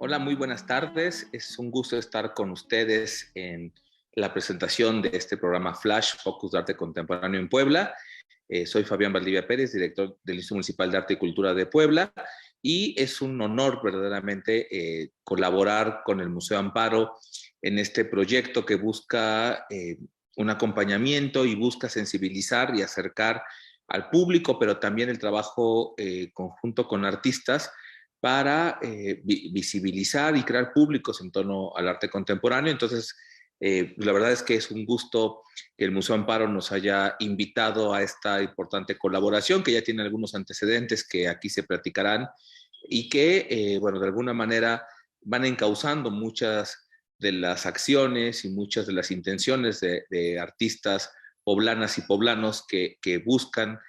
Hola, muy buenas tardes. Es un gusto estar con ustedes en la presentación de este programa Flash, Focus de Arte Contemporáneo en Puebla. Soy Fabián Valdivia Pérez, director del Instituto Municipal de Arte y Cultura de Puebla, y es un honor verdaderamente colaborar con el Museo Amparo en este proyecto que busca un acompañamiento y busca sensibilizar y acercar al público, pero también el trabajo conjunto con artistas para visibilizar y crear públicos en torno al arte contemporáneo. Entonces, la verdad es que es un gusto que el Museo Amparo nos haya invitado a esta importante colaboración, que ya tiene algunos antecedentes que aquí se platicarán y que, bueno, de alguna manera van encauzando muchas de las acciones y muchas de las intenciones de artistas poblanas y poblanos que buscan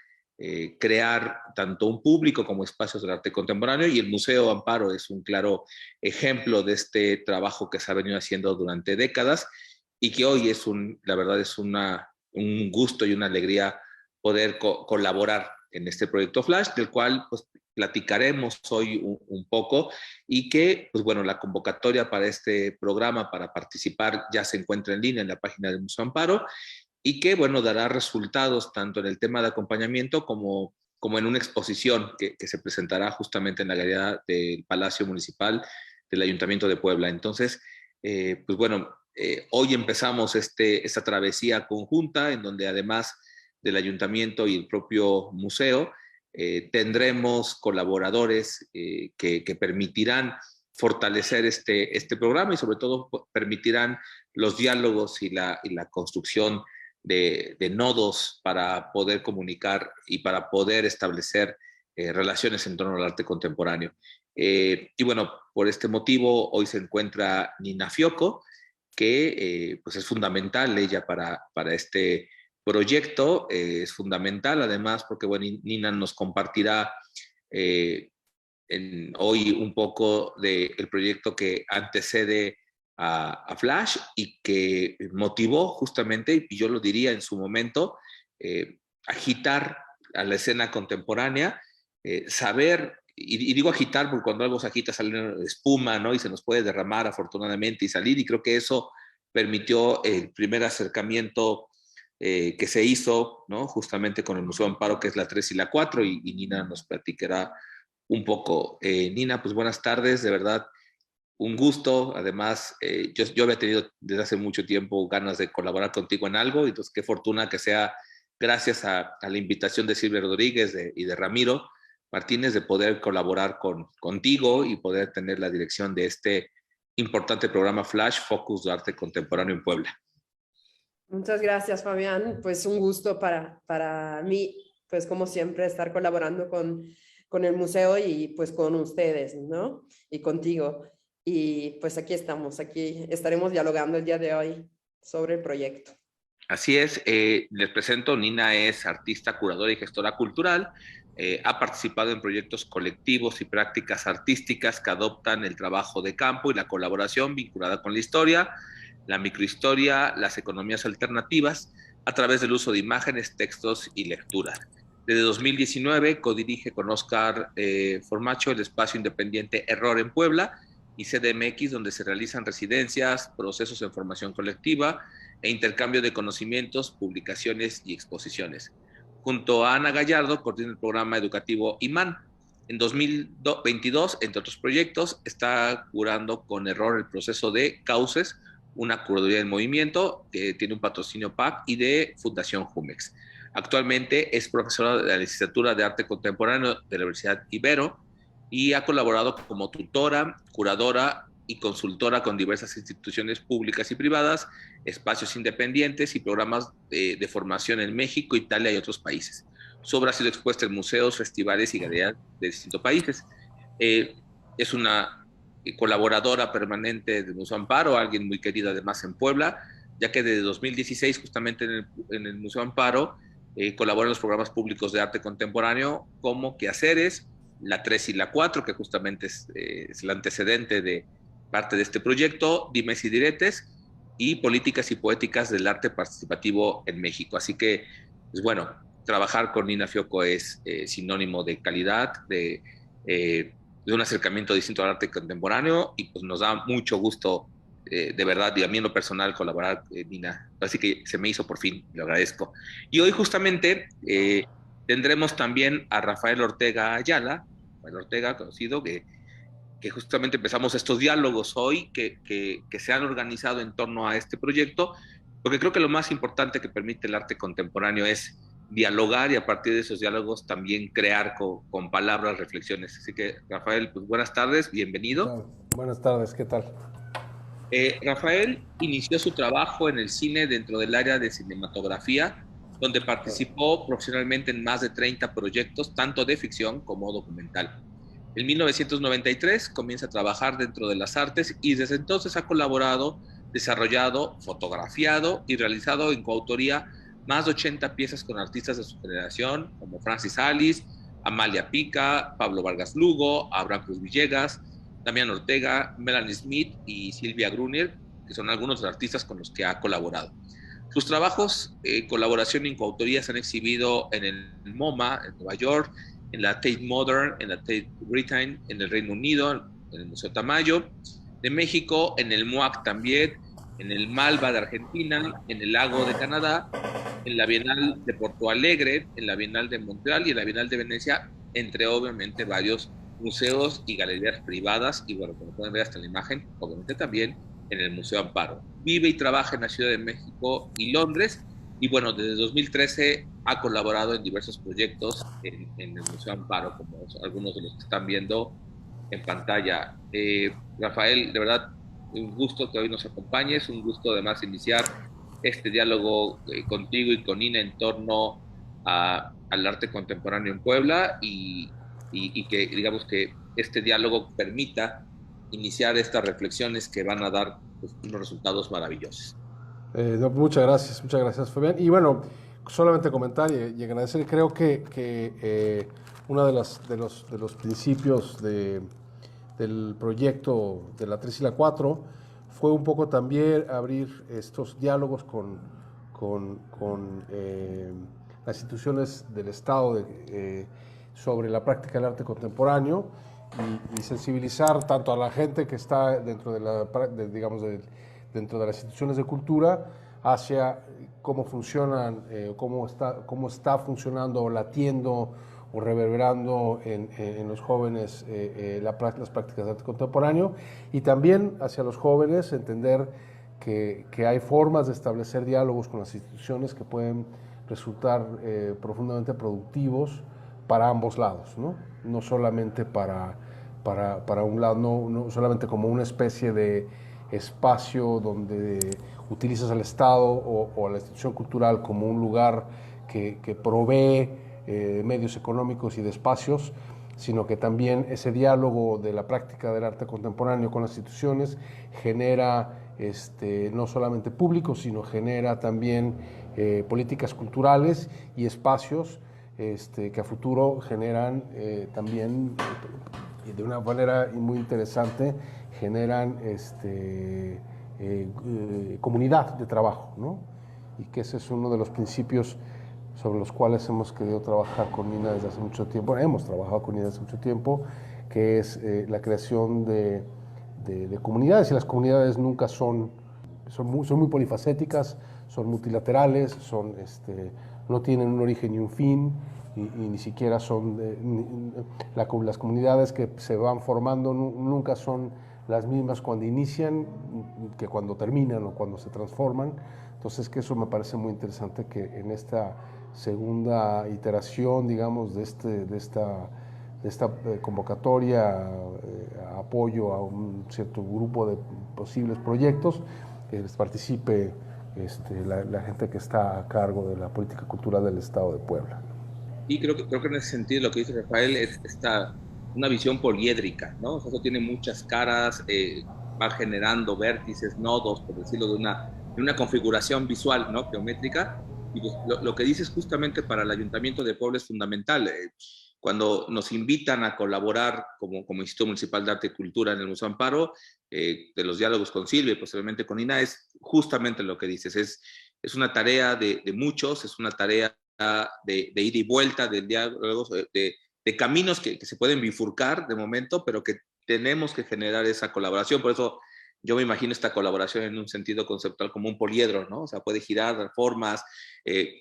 crear tanto un público como espacios del arte contemporáneo, y el Museo Amparo es un claro ejemplo de este trabajo que se ha venido haciendo durante décadas y que hoy es la verdad es un gusto y una alegría poder colaborar en este proyecto Flash, del cual pues platicaremos hoy un poco, y que, pues bueno, la convocatoria para este programa para participar ya se encuentra en línea en la página del Museo Amparo, y que, bueno, dará resultados tanto en el tema de acompañamiento como en una exposición que se presentará justamente en la galería del Palacio Municipal del Ayuntamiento de Puebla. Entonces, pues bueno, hoy empezamos esta travesía conjunta en donde además del ayuntamiento y el propio museo, tendremos colaboradores que permitirán fortalecer este programa y sobre todo permitirán los diálogos y la construcción de nodos para poder comunicar y para poder establecer relaciones en torno al arte contemporáneo. Y bueno, por este motivo hoy se encuentra Nina Fiocco, que pues es fundamental ella para este proyecto, es fundamental además porque bueno, Nina nos compartirá hoy un poco del proyecto que antecede a Flash y que motivó justamente, y yo lo diría en su momento, agitar a la escena contemporánea, saber, y digo agitar porque cuando algo se agita sale espuma, ¿no? Y se nos puede derramar afortunadamente y salir, y creo que eso permitió el primer acercamiento que se hizo, ¿no? Justamente con el Museo Amparo, que es la 3 y la 4, y Nina nos platicará un poco. Nina, pues buenas tardes, de verdad, un gusto. Además, yo había tenido desde hace mucho tiempo ganas de colaborar contigo en algo, y entonces qué fortuna que sea gracias a la invitación de Silvia Rodríguez y de Ramiro Martínez de poder colaborar contigo y poder tener la dirección de este importante programa Flash Focus de Arte Contemporáneo en Puebla. Muchas gracias, Fabián. Pues un gusto para mí, pues como siempre, estar colaborando con el museo y pues con ustedes, ¿no? Y contigo. Y pues aquí estamos, aquí estaremos dialogando el día de hoy sobre el proyecto. Así es, les presento, Nina es artista, curadora y gestora cultural. Ha participado en proyectos colectivos y prácticas artísticas que adoptan el trabajo de campo y la colaboración vinculada con la historia, la microhistoria, las economías alternativas, a través del uso de imágenes, textos y lectura. Desde 2019 codirige con Oscar Formacho el espacio independiente Error en Puebla y CDMX, donde se realizan residencias, procesos en formación colectiva e intercambio de conocimientos, publicaciones y exposiciones. Junto a Ana Gallardo, coordina el programa educativo IMAN. En 2022, entre otros proyectos, está curando con Error el proceso de Cauces, una curaduría en movimiento que tiene un patrocinio PAC y de Fundación Jumex. Actualmente es profesora de la licenciatura de Arte Contemporáneo de la Universidad Ibero y ha colaborado como tutora, curadora y consultora con diversas instituciones públicas y privadas, espacios independientes y programas de formación en México, Italia y otros países. Su obra ha sido expuesta en museos, festivales y galerías de distintos países. Es una colaboradora permanente de Museo Amparo, alguien muy querido además en Puebla, ya que desde 2016 justamente en el Museo Amparo colabora en los programas públicos de arte contemporáneo como Quehaceres, la 3 y la 4, que justamente es el antecedente de parte de este proyecto, Dimes y Diretes, y Políticas y Poéticas del Arte Participativo en México. Así que, pues bueno, trabajar con Nina Fiocco es sinónimo de calidad, de de un acercamiento distinto al arte contemporáneo y pues nos da mucho gusto, de verdad, y a mí en lo personal colaborar, Nina. Así que se me hizo por fin, lo agradezco. Y hoy justamente tendremos también a Rafael Ortega Ayala, Rafael Ortega, conocido, que justamente empezamos estos diálogos hoy que se han organizado en torno a este proyecto, porque creo que lo más importante que permite el arte contemporáneo es dialogar y a partir de esos diálogos también crear con palabras reflexiones. Así que, Rafael, pues buenas tardes, ¿Qué bienvenido. tal? Buenas tardes, ¿qué tal? Rafael inició su trabajo en el cine dentro del área de cinematografía, donde participó profesionalmente en más de 30 proyectos, tanto de ficción como documental. En 1993 comienza a trabajar dentro de las artes y desde entonces ha colaborado, desarrollado, fotografiado y realizado en coautoría más de 80 piezas con artistas de su generación, como Francis Alice, Amalia Pica, Pablo Vargas Lugo, Abraham Cruz Villegas, Damián Ortega, Melanie Smith y Silvia Grunier, que son algunos de los artistas con los que ha colaborado. Sus trabajos, colaboración y coautoría se han exhibido en el MoMA, en Nueva York, en la Tate Modern, en la Tate Britain, en el Reino Unido, en el Museo Tamayo, de México, en el MOAC también, en el Malva de Argentina, en el Lago de Canadá, en la Bienal de Porto Alegre, en la Bienal de Montreal y en la Bienal de Venecia, entre obviamente varios museos y galerías privadas, y bueno, como pueden ver hasta la imagen, obviamente también en el Museo Amparo. Vive y trabaja en la Ciudad de México y Londres, y bueno, desde 2013 ha colaborado en diversos proyectos en el Museo Amparo, como algunos de los que están viendo en pantalla. Rafael, de verdad, un gusto que hoy nos acompañes, un gusto además iniciar este diálogo contigo y con Nina en torno al arte contemporáneo en Puebla y que digamos que este diálogo permita iniciar estas reflexiones que van a dar pues, unos resultados maravillosos. No, muchas gracias Fabián. Y bueno, solamente comentar y agradecer, creo que uno de los principios del proyecto de la 3 y la 4 fue un poco también abrir estos diálogos con las instituciones del Estado sobre la práctica del arte contemporáneo y sensibilizar tanto a la gente que está dentro dentro de las instituciones de cultura hacia cómo funcionan, cómo está funcionando o latiendo o reverberando en los jóvenes las prácticas de arte contemporáneo y también hacia los jóvenes entender que hay formas de establecer diálogos con las instituciones que pueden resultar profundamente productivos para ambos lados, ¿no? No solamente para un lado, no solamente como una especie de espacio donde utilizas al Estado o a la institución cultural como un lugar que provee medios económicos y de espacios, sino que también ese diálogo de la práctica del arte contemporáneo con las instituciones genera no solamente público, sino genera también políticas culturales y espacios que a futuro generan también, de una manera muy interesante, generan comunidad de trabajo, ¿no? Y que ese es uno de los principios sobre los cuales hemos querido trabajar con Nina desde hace mucho tiempo, hemos trabajado con Nina desde hace mucho tiempo, que es la creación de comunidades, y las comunidades nunca son muy polifacéticas, son multilaterales, no tienen un origen y un fin, y ni siquiera son las comunidades que se van formando nunca son las mismas cuando inician que cuando terminan o cuando se transforman. Entonces, que eso me parece muy interesante, que en esta segunda iteración, digamos, de esta convocatoria, apoyo a un cierto grupo de posibles proyectos, que les participe la gente que está a cargo de la política cultural del Estado de Puebla. Y creo que en ese sentido lo que dice Rafael es una visión poliédrica, ¿no? O sea, eso tiene muchas caras, va generando vértices, nodos, por decirlo de una configuración visual, ¿no? Geométrica. Y pues, lo que dices justamente para el Ayuntamiento de Puebla es fundamental. Cuando nos invitan a colaborar como Instituto Municipal de Arte y Cultura en el Museo Amparo, de los diálogos con Silvia y posteriormente con Ina, es justamente lo que dices. Es una tarea de muchos, es una tarea de ida y vuelta, de diálogos, de caminos que se pueden bifurcar de momento, pero que tenemos que generar esa colaboración. Por eso yo me imagino esta colaboración en un sentido conceptual como un poliedro, ¿no? O sea, puede girar, dar formas,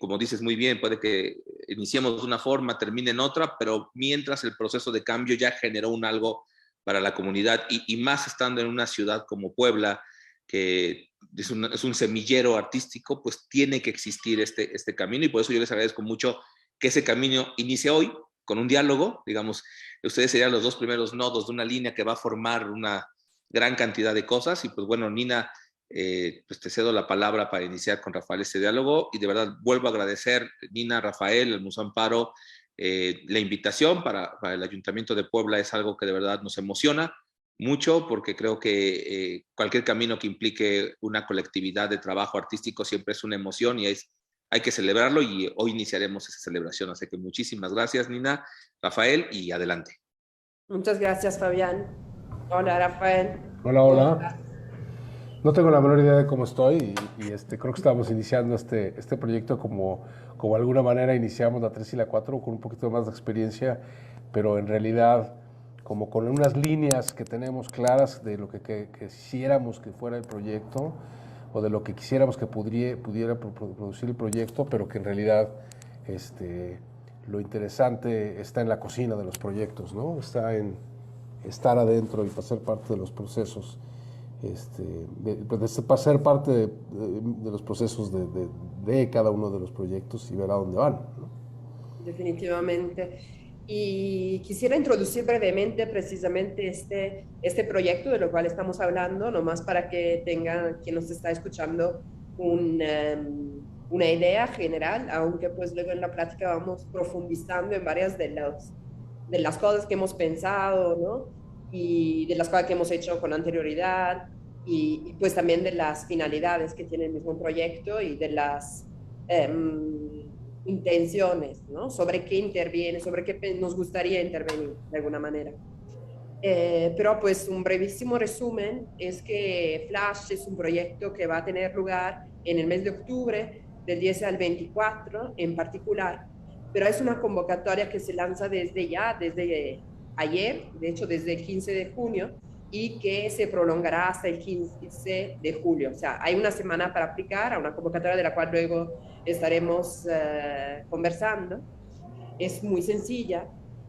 como dices muy bien, puede que iniciemos de una forma, termine en otra, pero mientras el proceso de cambio ya generó un algo para la comunidad y más estando en una ciudad como Puebla, que es un semillero artístico, pues tiene que existir este camino y por eso yo les agradezco mucho que ese camino inicie hoy con un diálogo, digamos, ustedes serían los dos primeros nodos de una línea que va a formar una gran cantidad de cosas y pues bueno, Nina, pues te cedo la palabra para iniciar con Rafael este diálogo y de verdad vuelvo a agradecer, Nina, Rafael, el Museo Amparo, la invitación para el Ayuntamiento de Puebla es algo que de verdad nos emociona mucho porque creo que cualquier camino que implique una colectividad de trabajo artístico siempre es una emoción y hay que celebrarlo y hoy iniciaremos esa celebración. Así que muchísimas gracias, Nina, Rafael, y adelante. Muchas gracias, Fabián. Hola, Rafael. Hola, ¿Cómo hola. estás? No tengo la menor idea de cómo estoy creo que estamos iniciando este proyecto como de alguna manera iniciamos la 3 y la 4 con un poquito más de experiencia, pero en realidad como con unas líneas que tenemos claras de lo que quisiéramos que fuera el proyecto o de lo que quisiéramos que pudiera producir el proyecto, pero que en realidad lo interesante está en la cocina de los proyectos, ¿no? Está en estar adentro y pasar parte de los procesos. Para ser parte de los procesos de cada uno de los proyectos y ver a dónde van, ¿no? Definitivamente. Y quisiera introducir brevemente precisamente este proyecto de lo cual estamos hablando, nomás para que tenga quien nos está escuchando una idea general, aunque pues luego en la plática vamos profundizando en varias de las cosas que hemos pensado, ¿no? Y de las cosas que hemos hecho con anterioridad y pues también de las finalidades que tiene el mismo proyecto y de las intenciones, ¿no? Sobre qué interviene, sobre qué nos gustaría intervenir de alguna manera. Pero pues un brevísimo resumen es que Flash es un proyecto que va a tener lugar en el mes de octubre, del 10 al 24 en particular, pero es una convocatoria que se lanza desde ayer, de hecho desde el 15 de junio, y que se prolongará hasta el 15 de julio. O sea, hay una semana para aplicar a una convocatoria de la cual luego estaremos conversando. Es muy sencilla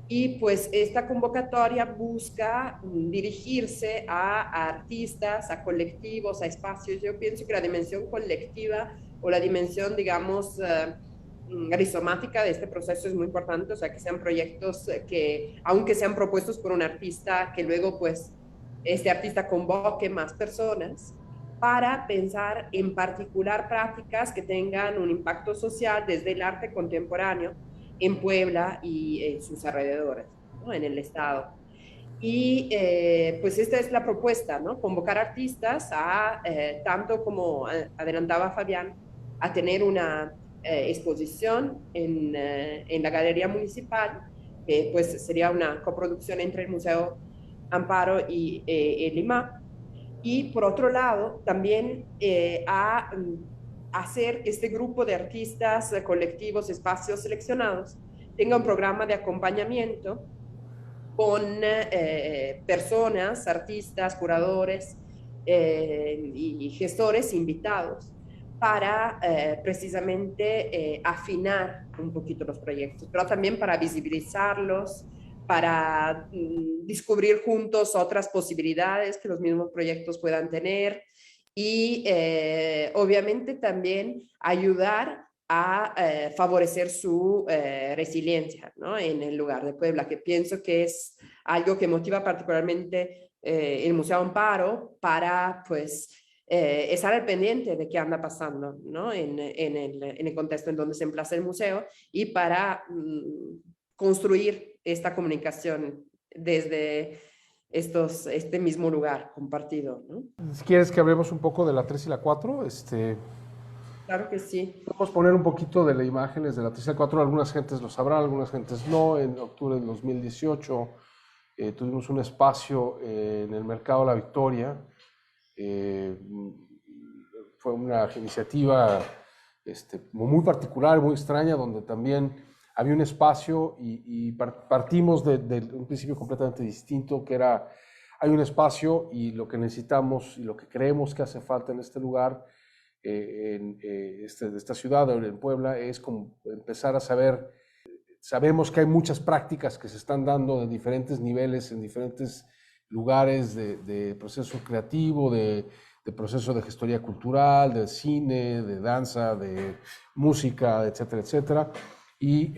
y pues esta convocatoria busca dirigirse a artistas, a colectivos, a espacios. Yo pienso que la dimensión colectiva o la dimensión, digamos, rizomática de este proceso es muy importante, o sea, que sean proyectos que, aunque sean propuestos por un artista, que luego pues este artista convoque más personas para pensar en particular prácticas que tengan un impacto social desde el arte contemporáneo en Puebla y en sus alrededores, ¿no? En el estado. Y pues esta es la propuesta, ¿no? Convocar artistas a, tanto como adelantaba Fabián, a tener una exposición en la Galería Municipal, que pues sería una coproducción entre el Museo Amparo y el IMAP. Y por otro lado, también a hacer que este grupo de artistas, colectivos, espacios seleccionados tenga un programa de acompañamiento con personas, artistas, curadores y gestores invitados para precisamente afinar un poquito los proyectos, pero también para visibilizarlos, para descubrir juntos otras posibilidades que los mismos proyectos puedan tener y obviamente también ayudar a favorecer su resiliencia, ¿no? En el lugar de Puebla, que pienso que es algo que motiva particularmente el Museo Amparo para pues estar al pendiente de qué anda pasando, ¿no? En el contexto en donde se emplaza el museo y para construir esta comunicación desde este mismo lugar compartido, ¿no? Si quieres que hablemos un poco de la 3 y la 4, Claro que sí. podemos poner un poquito de las imágenes de la 3 y la 4, algunas gentes lo sabrán, algunas gentes no. En octubre del 2018 tuvimos un espacio en el Mercado La Victoria. Fue una iniciativa muy particular, muy extraña, donde también había un espacio y partimos de un principio completamente distinto, que era, hay un espacio y lo que necesitamos y lo que creemos que hace falta en este lugar, de esta ciudad, en Puebla, es como empezar a saber, sabemos que hay muchas prácticas que se están dando de diferentes niveles, en diferentes lugares de proceso creativo, de proceso de gestoría cultural, de cine, de danza, de música, etcétera, etcétera, y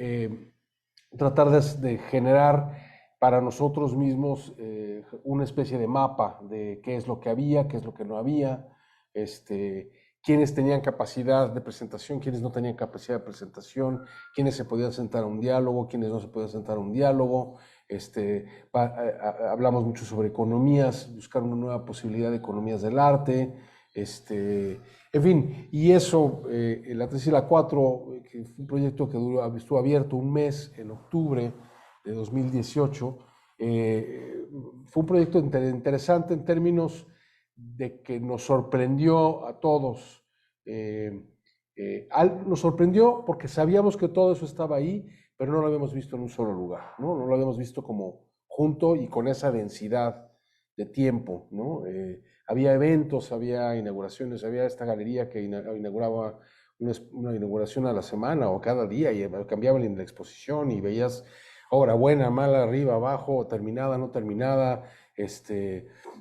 tratar de generar para nosotros mismos una especie de mapa de qué es lo que había, qué es lo que no había, quiénes tenían capacidad de presentación, quiénes no tenían capacidad de presentación, quiénes se podían sentar a un diálogo, quiénes no se podían sentar a un diálogo. Hablamos mucho sobre economías, buscar una nueva posibilidad de economías del arte, en fin, y eso, la 3 y la 4, que fue un proyecto que estuvo abierto un mes en octubre de 2018, fue un proyecto interesante en términos de que nos sorprendió a todos. Nos sorprendió porque sabíamos que todo eso estaba ahí, pero no lo habíamos visto en un solo lugar, ¿no? No lo habíamos visto como junto y con esa densidad de tiempo, ¿no? Había eventos, había inauguraciones, había esta galería que inauguraba una inauguración a la semana o cada día y cambiaban la exposición y veías obra buena, mala, arriba, abajo, terminada, no terminada.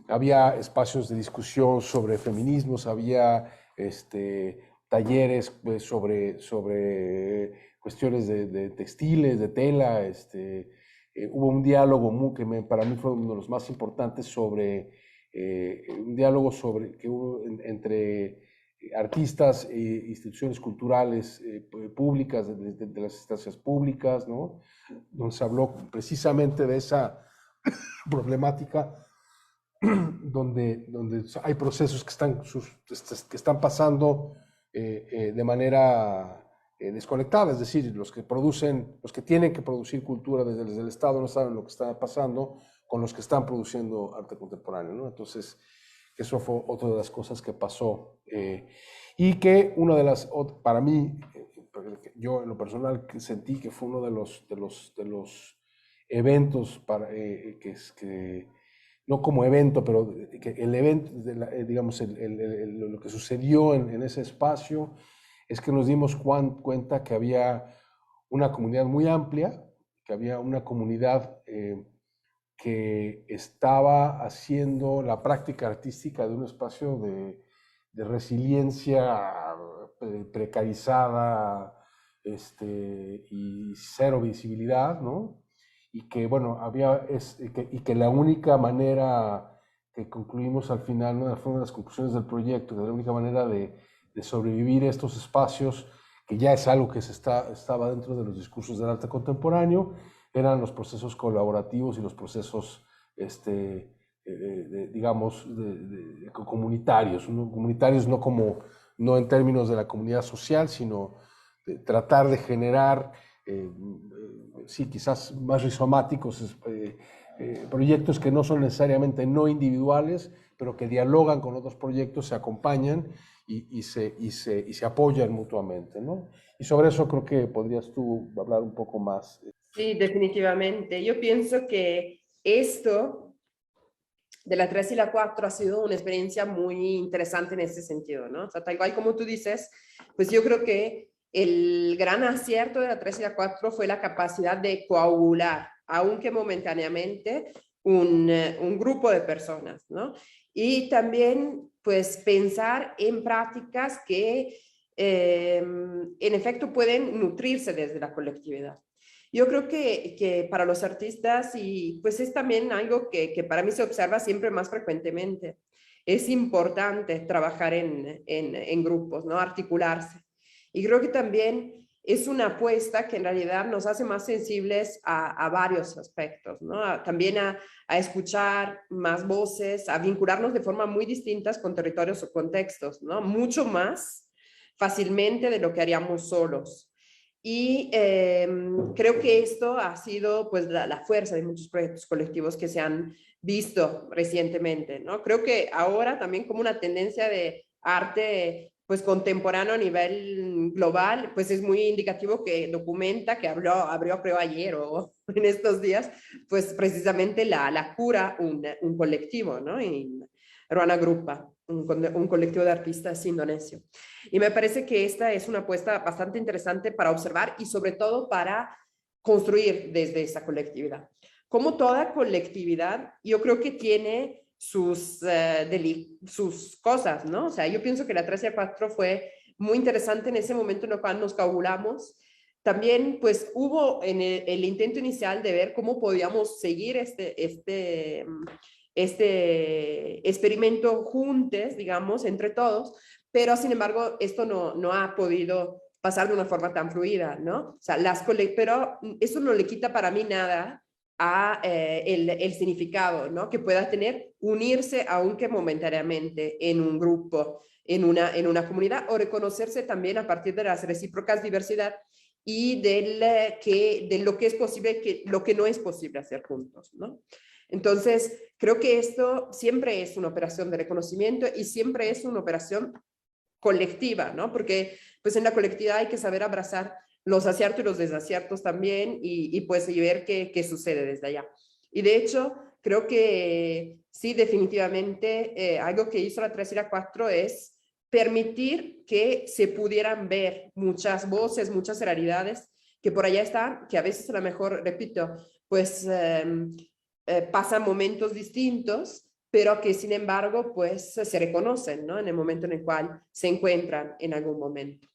Había espacios de discusión sobre feminismos, había talleres pues, sobre cuestiones de textiles, de tela. Hubo un diálogo que para mí fue uno de los más importantes sobre un diálogo que hubo entre artistas e instituciones culturales públicas, de las instancias públicas, ¿no? Donde se habló precisamente de esa problemática donde hay procesos que están pasando de manera desconectada, es decir, los que tienen que producir cultura desde el Estado no saben lo que está pasando con los que están produciendo arte contemporáneo, ¿no? Entonces, eso fue otra de las cosas que pasó y que para mí, yo en lo personal sentí que fue uno de los eventos no como evento, pero que el evento, digamos, lo que sucedió en ese espacio es que nos dimos cuenta que había una comunidad muy amplia, que había una comunidad que estaba haciendo la práctica artística de un espacio de resiliencia precarizada y cero visibilidad, ¿no? Y que, bueno, y que la única manera que concluimos al final, ¿no? Fue una de las conclusiones del proyecto, que la única manera de sobrevivir estos espacios, que ya es algo que estaba dentro de los discursos del arte contemporáneo, eran los procesos colaborativos y los procesos, digamos, comunitarios, ¿no? Comunitarios no en términos de la comunidad social, sino de tratar de generar, sí, quizás más rizomáticos, proyectos que no son necesariamente no individuales, pero que dialogan con otros proyectos, se acompañan y se apoyan mutuamente, ¿no? Y sobre eso creo que podrías tú hablar un poco más. Sí, definitivamente. Yo pienso que esto de la 3 y la 4 ha sido una experiencia muy interesante en ese sentido, ¿no? O sea, tal cual como tú dices, pues yo creo que el gran acierto de la 3 y la 4 fue la capacidad de coagular, aunque momentáneamente, un grupo de personas, ¿no? Y también, pues, pensar en prácticas que, en efecto, pueden nutrirse desde la colectividad. Yo creo que para los artistas, y pues es también algo que para mí se observa siempre más frecuentemente, es importante trabajar en grupos, ¿no? Articularse. Y creo que también es una apuesta que en realidad nos hace más sensibles a varios aspectos, ¿no? También a escuchar más voces, a vincularnos de forma muy distintas con territorios o contextos, ¿no? Mucho más fácilmente de lo que haríamos solos. Y creo que esto ha sido pues la fuerza de muchos proyectos colectivos que se han visto recientemente, ¿no? Creo que ahora también como una tendencia de arte pues contemporáneo a nivel global, pues es muy indicativo que documenta, que abrió creo ayer o en estos días, pues precisamente la cura un colectivo, ¿no? En Ruana Grupa, un colectivo de artistas indonesio. Y me parece que esta es una apuesta bastante interesante para observar y sobre todo para construir desde esa colectividad. Como toda colectividad, yo creo que tiene sus cosas, ¿no? O sea, yo pienso que la 3 y la 4 fue muy interesante en ese momento en el cual nos calculamos. También, pues, hubo en el intento inicial de ver cómo podíamos seguir este experimento juntos, digamos, entre todos, pero sin embargo, esto no ha podido pasar de una forma tan fluida, ¿no? O sea, pero eso no le quita para mí nada a el significado, ¿no? Que pueda tener unirse, aunque momentáneamente, en un grupo, en una comunidad, o reconocerse también a partir de las recíprocas diversidad y de lo que es posible, lo que no es posible hacer juntos, ¿no? Entonces, creo que esto siempre es una operación de reconocimiento y siempre es una operación colectiva, ¿no? Porque pues en la colectividad hay que saber abrazar los aciertos y los desaciertos también pues y ver qué sucede desde allá. Y de hecho, creo que sí, definitivamente algo que hizo la 3 y la 4 es permitir que se pudieran ver muchas voces, muchas realidades que por allá están, que a veces a lo mejor, repito, pues pasan momentos distintos, pero que sin embargo pues se reconocen, ¿no? En el momento en el cual se encuentran en algún momento.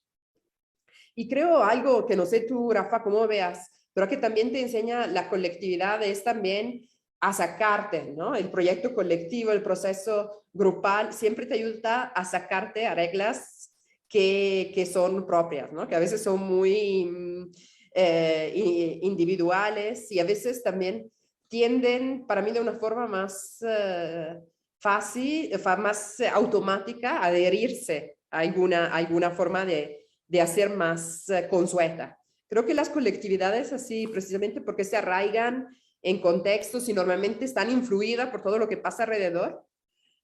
Y creo algo que no sé tú, Rafa, cómo veas, pero que también te enseña la colectividad es también a sacarte, ¿no? El proyecto colectivo, el proceso grupal, siempre te ayuda a sacarte a reglas que son propias, ¿no? Que a veces son muy individuales y a veces también tienden, para mí de una forma más fácil, más automática, a adherirse a alguna forma de hacer más consueta. Creo que las colectividades así, precisamente porque se arraigan en contextos y normalmente están influidas por todo lo que pasa alrededor,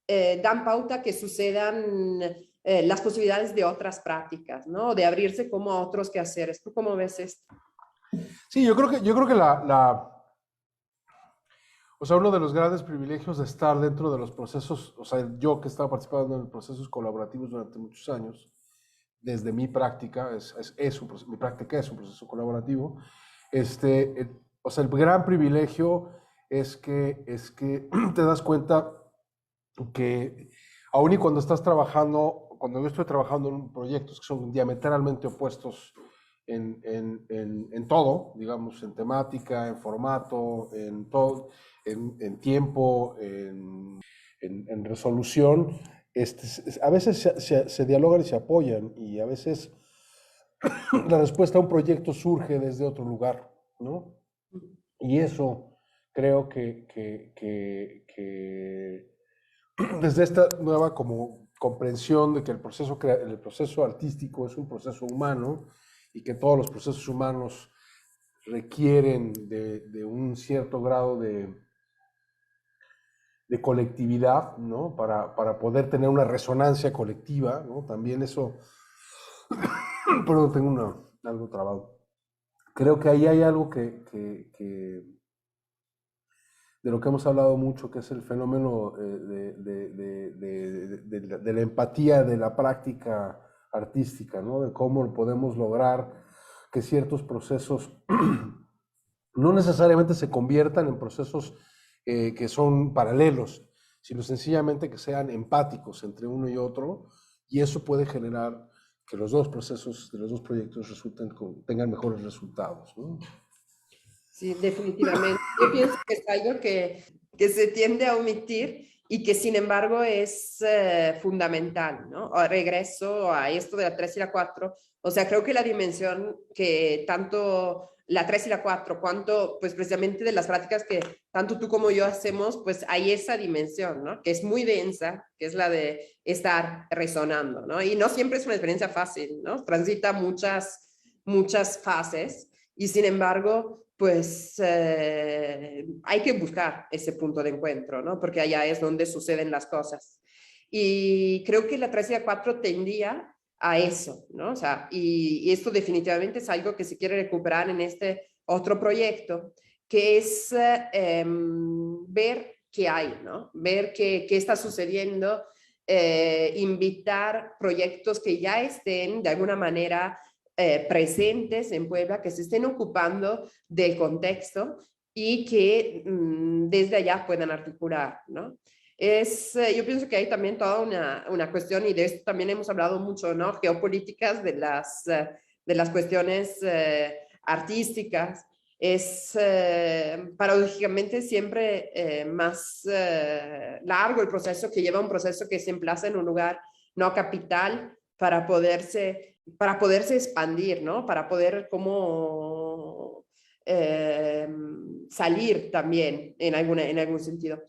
dan pauta que sucedan las posibilidades de otras prácticas, ¿no? De abrirse como a otros quehaceres. ¿Tú cómo ves esto? Sí, yo creo que o sea, uno de los grandes privilegios de estar dentro de los procesos, o sea, yo que he estado participando en procesos colaborativos durante muchos años, desde mi práctica, mi práctica es un proceso colaborativo, o sea, el gran privilegio es que te das cuenta que aun y cuando estás trabajando, cuando yo estoy trabajando en proyectos que son diametralmente opuestos en todo, digamos, en temática, en formato, en todo, en tiempo, en resolución, a veces se dialogan y se apoyan y a veces la respuesta a un proyecto surge desde otro lugar, ¿no? Y eso creo que desde esta nueva como comprensión de que el proceso artístico es un proceso humano y que todos los procesos humanos requieren de un cierto grado de colectividad, ¿no? Para poder tener una resonancia colectiva, ¿no? También eso, perdón, tengo algo trabado. Creo que ahí hay algo de lo que hemos hablado mucho, que es el fenómeno de la empatía de la práctica artística, ¿no? De cómo podemos lograr que ciertos procesos no necesariamente se conviertan en procesos que son paralelos, sino sencillamente que sean empáticos entre uno y otro, y eso puede generar que los dos procesos de los dos proyectos tengan mejores resultados, ¿no? Sí, definitivamente. Yo pienso que es algo que se tiende a omitir y que sin embargo es fundamental, ¿no? Regreso a esto de la 3 y la 4. O sea, creo que la dimensión que tanto la 3 y la 4, cuanto pues precisamente de las prácticas que tanto tú como yo hacemos, pues hay esa dimensión, ¿no? Que es muy densa, que es la de estar resonando, ¿no? Y no siempre es una experiencia fácil, ¿no? Transita muchas fases y sin embargo pues hay que buscar ese punto de encuentro, ¿no? Porque allá es donde suceden las cosas. Y creo que la 3 y la 4 tendía a eso, ¿no? O sea, y esto definitivamente es algo que se quiere recuperar en este otro proyecto, que es ver qué hay, ¿no? Ver qué está sucediendo, invitar proyectos que ya estén de alguna manera presentes en Puebla, que se estén ocupando del contexto y que desde allá puedan articular, ¿no? Yo pienso que hay también toda una cuestión, y de esto también hemos hablado mucho, ¿no? Geopolíticas de las cuestiones artísticas. Es paradójicamente siempre más largo el proceso, que lleva un proceso que se emplaza en un lugar no capital para poderse expandir, ¿no? Para poder como salir también en algún sentido.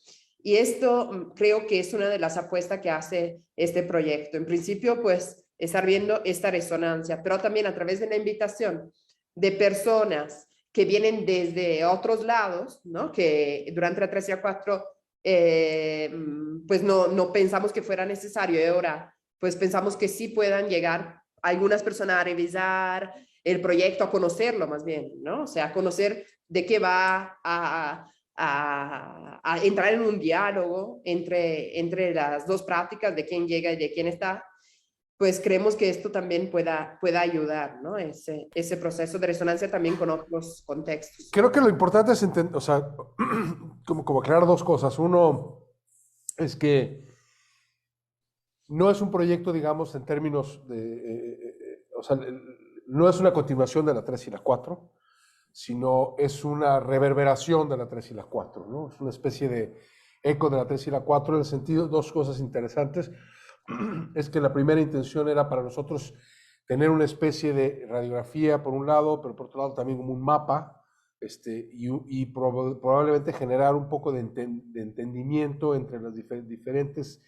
Y esto creo que es una de las apuestas que hace este proyecto. En principio, pues, estar viendo esta resonancia, pero también a través de la invitación de personas que vienen desde otros lados, ¿no? Que durante la 3 y la 4, pues no pensamos que fuera necesario, y ahora pues pensamos que sí puedan llegar algunas personas a revisar el proyecto, a conocerlo más bien, ¿no? O sea, a conocer de qué va, a entrar en un diálogo entre las dos prácticas, de quién llega y de quién está. Pues creemos que esto también pueda ayudar, ¿no? Ese proceso de resonancia también con otros contextos. Creo que lo importante es entender, o sea, como aclarar dos cosas. Uno es que no es un proyecto, digamos, en términos de, o sea, no es una continuación de la 3 y la 4, sino es una reverberación de la 3 y la 4, ¿no? Es una especie de eco de la 3 y la 4 en el sentido, dos cosas interesantes. Es que la primera intención era para nosotros tener una especie de radiografía por un lado, pero por otro lado también como un mapa, y probablemente generar un poco de entendimiento entre los diferentes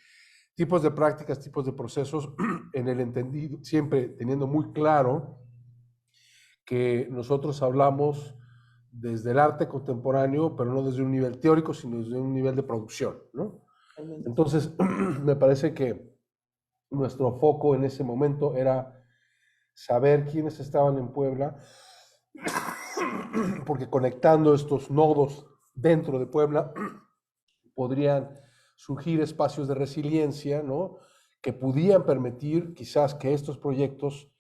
tipos de prácticas, tipos de procesos, en el entendido, siempre teniendo muy claro que nosotros hablamos desde el arte contemporáneo, pero no desde un nivel teórico, sino desde un nivel de producción, ¿no? Entonces, me parece que nuestro foco en ese momento era saber quiénes estaban en Puebla, porque conectando estos nodos dentro de Puebla podrían surgir espacios de resiliencia, ¿no? Que pudieran permitir quizás que estos proyectos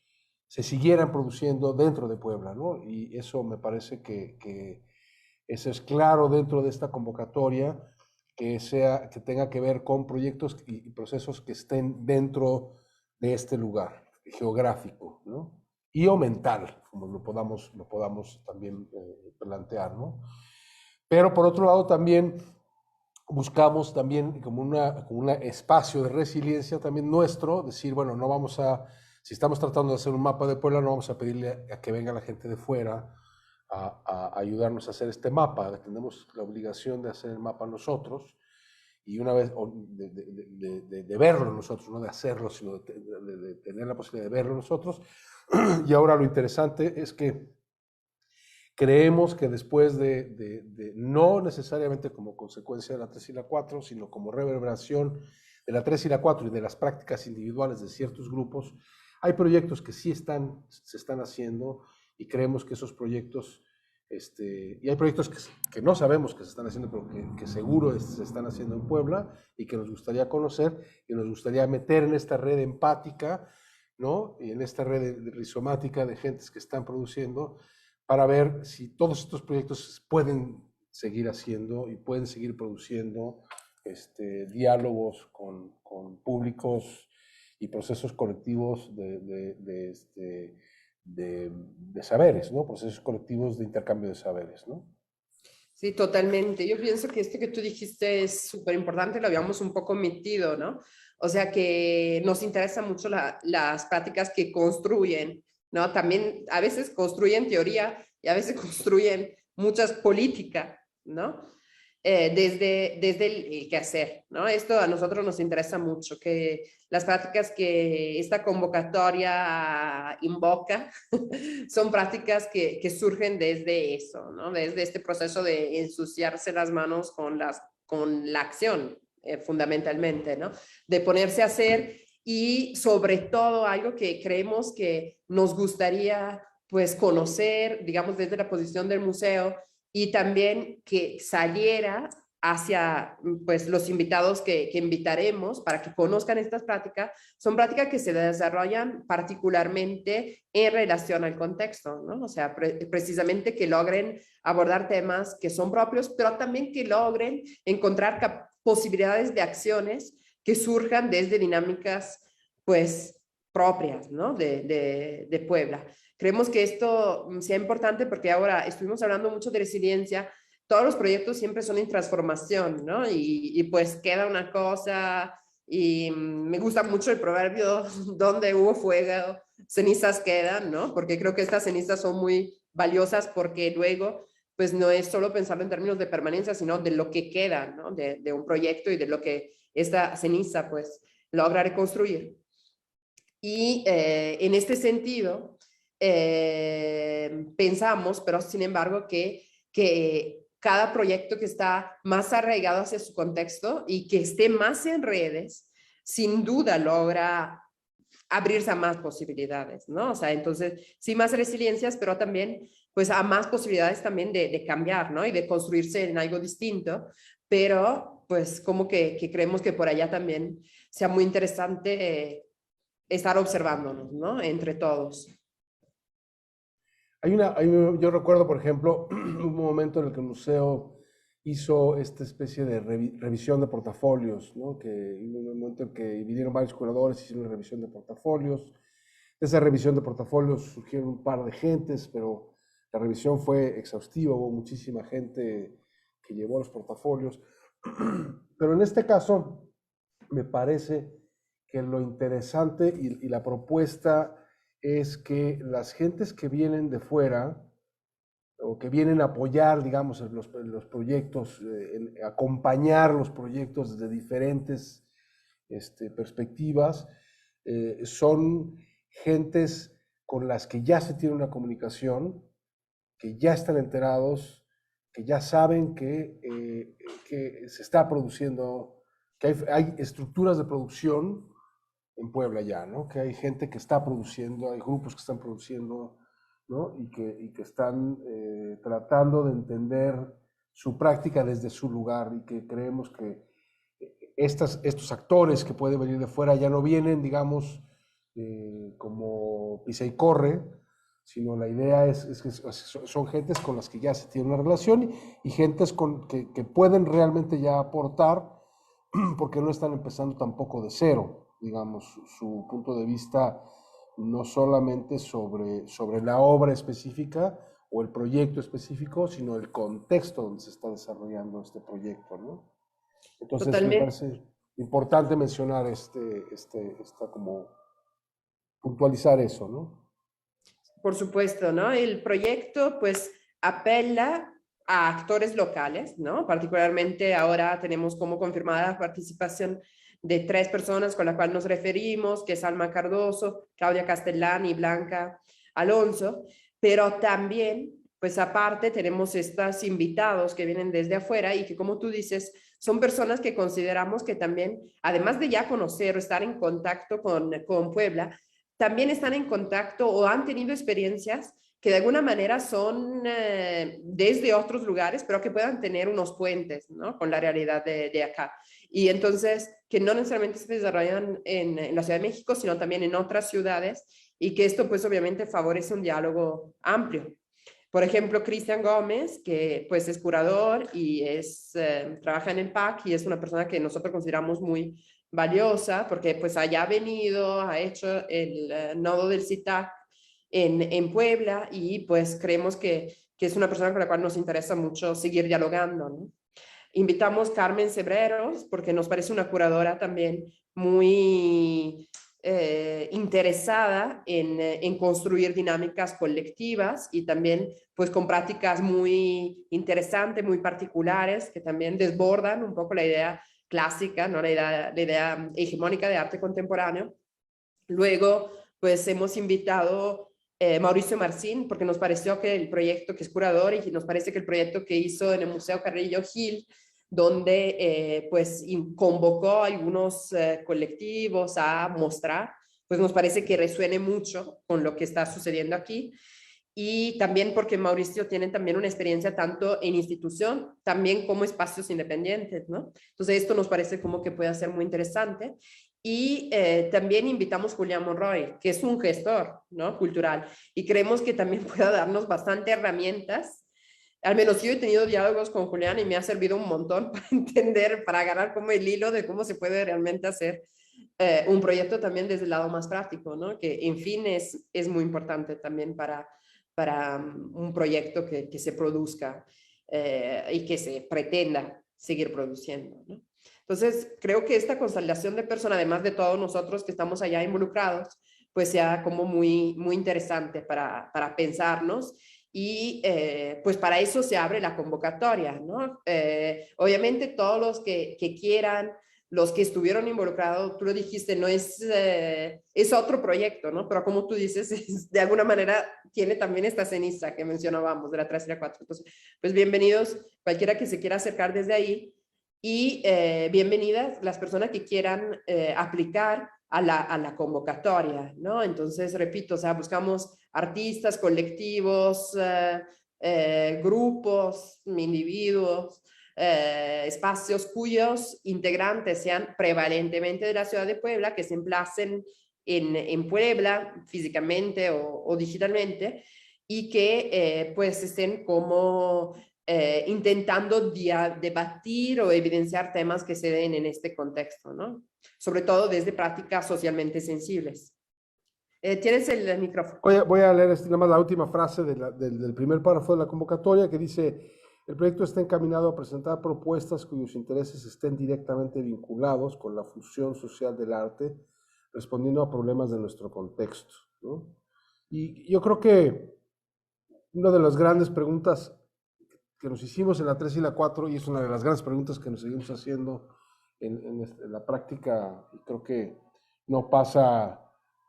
se siguieran produciendo dentro de Puebla, ¿no? Y eso me parece que eso es claro dentro de esta convocatoria, que tenga que ver con proyectos y procesos que estén dentro de este lugar geográfico, ¿no? Y o mental, como lo podamos también plantear, ¿no? Pero por otro lado también buscamos también como un espacio de resiliencia también nuestro, decir, bueno, no vamos a, si estamos tratando de hacer un mapa de Puebla, no vamos a pedirle a que venga la gente de fuera a ayudarnos a hacer este mapa. Tenemos la obligación de hacer el mapa nosotros, y una vez de verlo nosotros, no de hacerlo, sino de tener la posibilidad de verlo nosotros. Y ahora lo interesante es que creemos que después no necesariamente como consecuencia de la 3 y la 4, sino como reverberación de la 3 y la 4 y de las prácticas individuales de ciertos grupos, hay proyectos que sí se están haciendo, y creemos que esos proyectos, y hay proyectos que no sabemos que se están haciendo, pero que seguro se están haciendo en Puebla, y que nos gustaría conocer, y nos gustaría meter en esta red empática, ¿no? Y en esta red rizomática de gentes que están produciendo, para ver si todos estos proyectos pueden seguir haciendo y pueden seguir produciendo diálogos con públicos y procesos colectivos de saberes, ¿no? Procesos colectivos de intercambio de saberes, ¿no? Sí, totalmente. Yo pienso que esto que tú dijiste es súper importante, lo habíamos un poco omitido, ¿no? O sea que nos interesan mucho las prácticas que construyen, ¿no? También a veces construyen teoría y a veces construyen muchas políticas, ¿no? Desde el quehacer, ¿no? Esto a nosotros nos interesa mucho, que las prácticas que esta convocatoria invoca son prácticas que surgen desde eso, ¿no? Desde este proceso de ensuciarse las manos con la acción, fundamentalmente, ¿no? De ponerse a hacer y sobre todo algo que creemos que nos gustaría pues conocer, digamos, desde la posición del museo y también que saliera hacia pues los invitados que invitaremos para que conozcan estas prácticas, son prácticas que se desarrollan particularmente en relación al contexto, ¿no? O sea, precisamente que logren abordar temas que son propios, pero también que logren encontrar posibilidades de acciones que surjan desde dinámicas pues propias, ¿no? de Puebla. Creemos que esto sea importante porque ahora estuvimos hablando mucho de resiliencia. Todos los proyectos siempre son en transformación, ¿no? Y pues queda una cosa, y me gusta mucho el proverbio, donde hubo fuego, cenizas quedan, ¿no? Porque creo que estas cenizas son muy valiosas porque luego, pues no es solo pensarlo en términos de permanencia, sino de lo que queda, ¿no? De un proyecto y de lo que esta ceniza, pues, logra reconstruir. Y en este sentido, pensamos, pero sin embargo, que cada proyecto que está más arraigado hacia su contexto y que esté más en redes, sin duda logra abrirse a más posibilidades, ¿no? O sea, entonces, sí, más resiliencias, pero también, pues, a más posibilidades también de cambiar, ¿no? Y de construirse en algo distinto, pero, pues, como que creemos que por allá también sea muy interesante estar observándonos, ¿no? Entre todos. Yo recuerdo, por ejemplo, un momento en el que el museo hizo esta especie de revisión de portafolios, ¿no? Que hubo un momento en que vinieron varios curadores, hicieron una revisión de portafolios. De esa revisión de portafolios surgieron un par de gentes, pero la revisión fue exhaustiva, hubo muchísima gente que llevó los portafolios. Pero en este caso, me parece que lo interesante y la propuesta es que las gentes que vienen de fuera o que vienen a apoyar, digamos, los proyectos, acompañar los proyectos desde diferentes perspectivas, son gentes con las que ya se tiene una comunicación, que ya están enterados, que ya saben que se está produciendo, que hay estructuras de producción en Puebla ya, ¿no? Que hay gente que está produciendo, hay grupos que están produciendo, ¿no? Y que están tratando de entender su práctica desde su lugar y que creemos que estos actores que pueden venir de fuera ya no vienen, digamos, como pisa y corre, sino la idea es que son gentes con las que ya se tiene una relación y gentes que pueden realmente ya aportar porque no están empezando tampoco de cero, digamos, su punto de vista no solamente sobre la obra específica o el proyecto específico, sino el contexto donde se está desarrollando este proyecto, ¿no? Entonces Totalmente. me parece importante mencionar como puntualizar eso, ¿no? Por supuesto, ¿no? El proyecto pues apela a actores locales, ¿no? Particularmente ahora tenemos como confirmada la participación de 3 personas con las cuales nos referimos, que es Alma Cardoso, Claudia Castellani y Blanca Alonso, pero también, pues aparte tenemos estos invitados que vienen desde afuera y que, como tú dices, son personas que consideramos que también, además de ya conocer o estar en contacto con Puebla, también están en contacto o han tenido experiencias que de alguna manera son desde otros lugares, pero que puedan tener unos puentes, ¿no? Con la realidad de acá. Y entonces, que no necesariamente se desarrollan en la Ciudad de México, sino también en otras ciudades, y que esto pues obviamente favorece un diálogo amplio. Por ejemplo, Cristian Gómez, que pues es curador y trabaja en el PAC y es una persona que nosotros consideramos muy valiosa porque pues haya venido, ha hecho el nodo del CITAC en Puebla y pues creemos que es una persona con la cual nos interesa mucho seguir dialogando, ¿no? Invitamos Carmen Cebreros porque nos parece una curadora también muy interesada en construir dinámicas colectivas y también pues con prácticas muy interesantes, muy particulares que también desbordan un poco la idea clásica, ¿no? La idea hegemónica de arte contemporáneo. Luego pues hemos invitado Mauricio Marcín porque nos pareció que el proyecto, que es curador, y nos parece que el proyecto que hizo en el Museo Carrillo Gil donde pues convocó a algunos colectivos a mostrar, pues nos parece que resuene mucho con lo que está sucediendo aquí. Y también porque Mauricio tiene también una experiencia tanto en institución, también como espacios independientes, ¿no? Entonces esto nos parece como que puede ser muy interesante. Y también invitamos a Julián Monroy, que es un gestor, ¿no?, cultural, y creemos que también pueda darnos bastante herramientas. Al menos yo he tenido diálogos con Julián y me ha servido un montón para entender, para agarrar como el hilo de cómo se puede realmente hacer un proyecto también desde el lado más práctico, ¿no? Que en fin es muy importante también para un proyecto que se produzca y que se pretenda seguir produciendo, ¿no? Entonces, creo que esta consolidación de personas, además de todos nosotros que estamos allá involucrados, pues sea como muy, muy interesante para pensarnos y pues para eso se abre la convocatoria, ¿no? Obviamente todos los que quieran, los que estuvieron involucrados, tú lo dijiste, no es otro proyecto, ¿no? Pero como tú dices, de alguna manera tiene también esta ceniza que mencionábamos de la 3 y la 4. Entonces, pues bienvenidos, cualquiera que se quiera acercar desde ahí, y bienvenidas las personas que quieran aplicar a la convocatoria, ¿no? Entonces, repito, o sea, buscamos artistas, colectivos, grupos, individuos, espacios cuyos integrantes sean prevalentemente de la ciudad de Puebla, que se emplacen en Puebla físicamente o digitalmente, y que pues estén como intentando debatir o evidenciar temas que se den en este contexto, ¿no? Sobre todo desde prácticas socialmente sensibles. Tienes el micrófono. Voy a leer nada más la última frase del primer párrafo de la convocatoria, que dice: el proyecto está encaminado a presentar propuestas cuyos intereses estén directamente vinculados con la función social del arte, respondiendo a problemas de nuestro contexto, ¿no? Y yo creo que una de las grandes preguntas que nos hicimos en la 3 y la 4, y es una de las grandes preguntas que nos seguimos haciendo en la práctica, y creo que no pasa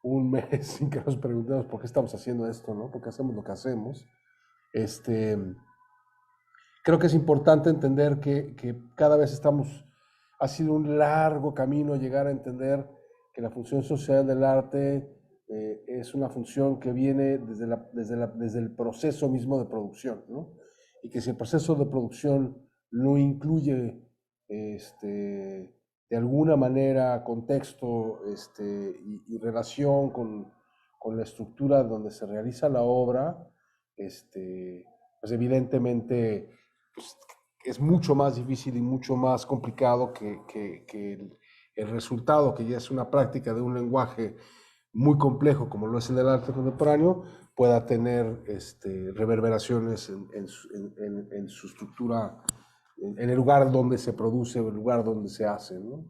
un mes sin que nos preguntemos por qué estamos haciendo esto, ¿no? ¿Por qué hacemos lo que hacemos? Creo que es importante entender que cada vez ha sido un largo camino llegar a entender que la función social del arte es una función que viene desde el proceso mismo de producción, ¿no? Y que si el proceso de producción no incluye de alguna manera contexto y relación con la estructura donde se realiza la obra, pues evidentemente pues, es mucho más difícil y mucho más complicado que el resultado, que ya es una práctica de un lenguaje muy complejo como lo es el del arte contemporáneo, pueda tener reverberaciones en su estructura, en el lugar donde se produce, en el lugar donde se hace, ¿no?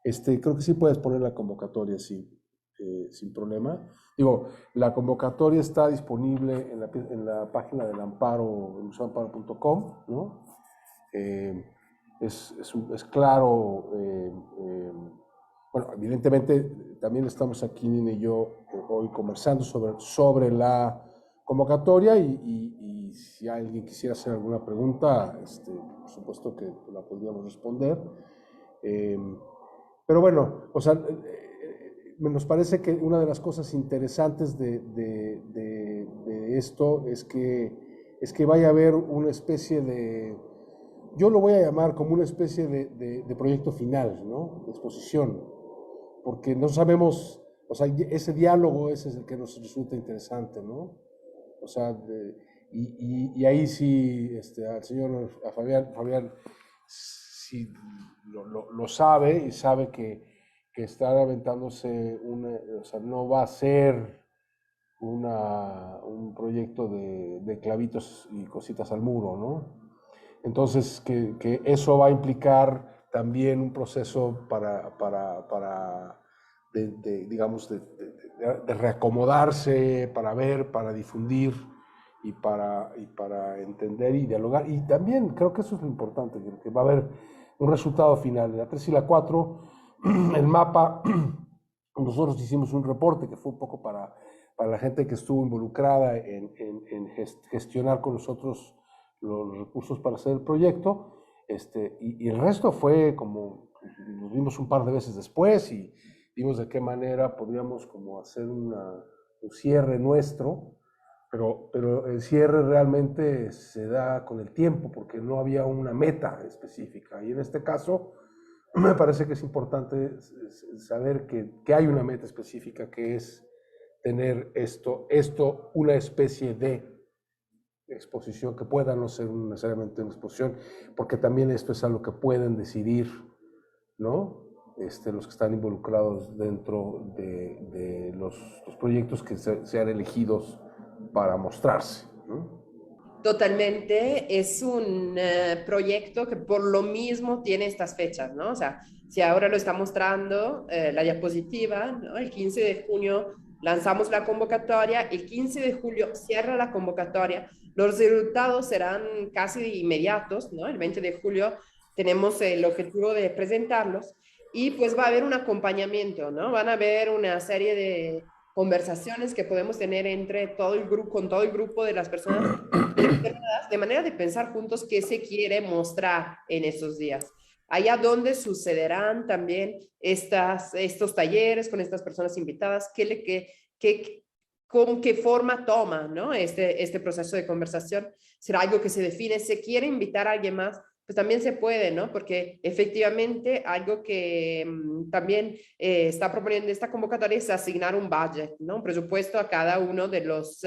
Creo que sí puedes poner la convocatoria sin problema. Digo, la convocatoria está disponible en la página del Amparo, museoamparo.com, ¿no? Es claro, bueno, evidentemente también estamos aquí, Nina y yo, hoy conversando sobre la convocatoria y si alguien quisiera hacer alguna pregunta, por supuesto que la podríamos responder. Pero bueno, o sea, nos parece que una de las cosas interesantes de esto es que vaya a haber una especie yo lo voy a llamar como una especie de proyecto final, ¿no? De exposición, porque no sabemos, o sea, ese diálogo ese es el que nos resulta interesante, ¿no? O sea, y ahí sí, al señor, a Fabián sí lo sabe y sabe que estar aventándose o sea, no va a ser un proyecto de clavitos y cositas al muro, ¿no? Entonces, que eso va a implicar también un proceso digamos, de reacomodarse, para ver, para difundir y para entender y dialogar. Y también creo que eso es lo importante, que va a haber un resultado final. De la 3 y la 4, el mapa, nosotros hicimos un reporte que fue un poco para la gente que estuvo involucrada en gestionar con nosotros los recursos para hacer el proyecto, Y el resto fue como, nos vimos un par de veces después y vimos de qué manera podíamos como hacer un cierre nuestro, pero el cierre realmente se da con el tiempo porque no había una meta específica. Y en este caso me parece que es importante saber que hay una meta específica, que es tener esto una especie de exposición que pueda no ser necesariamente una exposición, porque también esto es algo que pueden decidir, ¿no? Los que están involucrados dentro de los proyectos que sean elegidos para mostrarse, ¿no? Totalmente, es un proyecto que por lo mismo tiene estas fechas, ¿no? O sea, si ahora lo está mostrando la diapositiva, ¿no? El 15 de junio lanzamos la convocatoria, el 15 de julio cierra la convocatoria, los resultados serán casi inmediatos, ¿no? El 20 de julio tenemos el objetivo de presentarlos y pues va a haber un acompañamiento, ¿no? Van a haber una serie de conversaciones que podemos tener entre todo el grupo, con todo el grupo de las personas de manera de pensar juntos qué se quiere mostrar en estos días. Allá donde sucederán también estos talleres con estas personas invitadas, con qué forma toma, ¿no? este proceso de conversación. ¿Será algo que se define? ¿Se quiere invitar a alguien más? Pues también se puede, ¿no? Porque efectivamente algo que también está proponiendo esta convocatoria es asignar un budget, ¿no? Un presupuesto a cada uno de los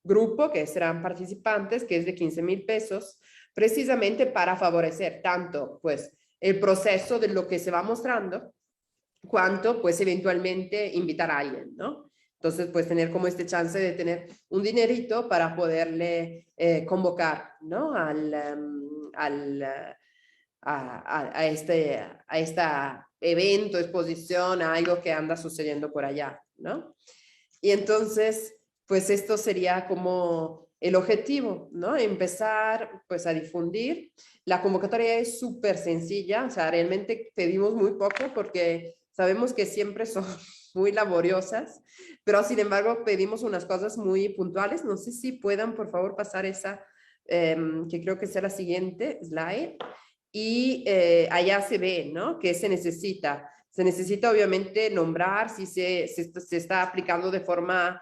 grupos que serán participantes, que es de 15,000 pesos, precisamente para favorecer tanto, pues, el proceso de lo que se va mostrando, cuanto, pues, eventualmente invitar a alguien, ¿no? Entonces, pues, tener como este chance de tener un dinerito para poderle convocar, ¿no? A este evento, exposición, a algo que anda sucediendo por allá, ¿no? Y entonces, pues esto sería como el objetivo, ¿no? Empezar, pues, a difundir. La convocatoria es súper sencilla, o sea, realmente pedimos muy poco porque sabemos que siempre son muy laboriosas, pero sin embargo pedimos unas cosas muy puntuales. No sé si puedan, por favor, pasar esa, que creo que es la siguiente slide. Y allá se ve, ¿no? ¿Qué se necesita? Se necesita obviamente nombrar si se está aplicando de forma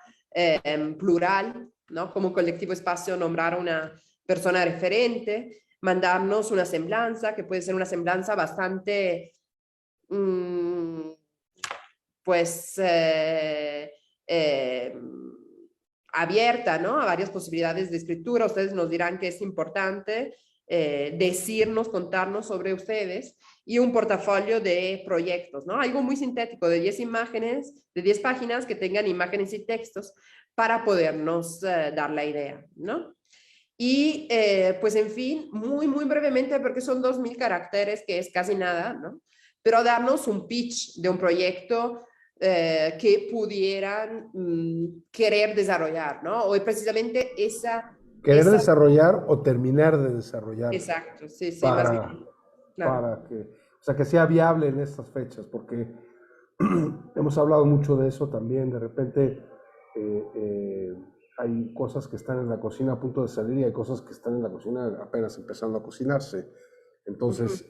plural, ¿no? Como Colectivo Espacio, nombrar a una persona referente, mandarnos una semblanza, que puede ser una semblanza bastante, pues, abierta, ¿no? A varias posibilidades de escritura. Ustedes nos dirán que es importante decirnos, contarnos sobre ustedes, y un portafolio de proyectos, ¿no? Algo muy sintético de 10 imágenes, de 10 páginas que tengan imágenes y textos para podernos dar la idea, ¿no? Y pues en fin, muy, muy brevemente, porque son 2,000 caracteres, que es casi nada, ¿no? Pero darnos un pitch de un proyecto que pudieran querer desarrollar, ¿no? O precisamente Querer desarrollar o terminar de desarrollar. Exacto, sí, sí, para, más bien. Claro. Para que sea viable en estas fechas, porque hemos hablado mucho de eso también. De repente hay cosas que están en la cocina a punto de salir y hay cosas que están en la cocina apenas empezando a cocinarse. Entonces,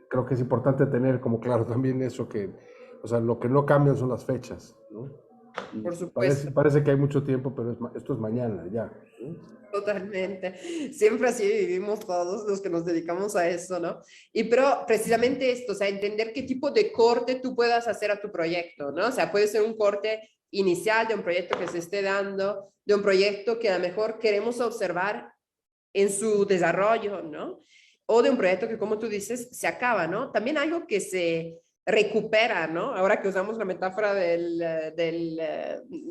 creo que es importante tener como claro también eso, que, o sea, lo que no cambian son las fechas, ¿no? Y por supuesto. parece que hay mucho tiempo, pero esto es mañana ya, ¿sí? Totalmente. Siempre así vivimos todos los que nos dedicamos a eso, ¿no? Pero precisamente esto, o sea, entender qué tipo de corte tú puedas hacer a tu proyecto, ¿no? O sea, puede ser un corte inicial de un proyecto que se esté dando, de un proyecto que a lo mejor queremos observar en su desarrollo, ¿no? O de un proyecto que, como tú dices, se acaba, ¿no? También algo que se recupera, ¿no? Ahora que usamos la metáfora de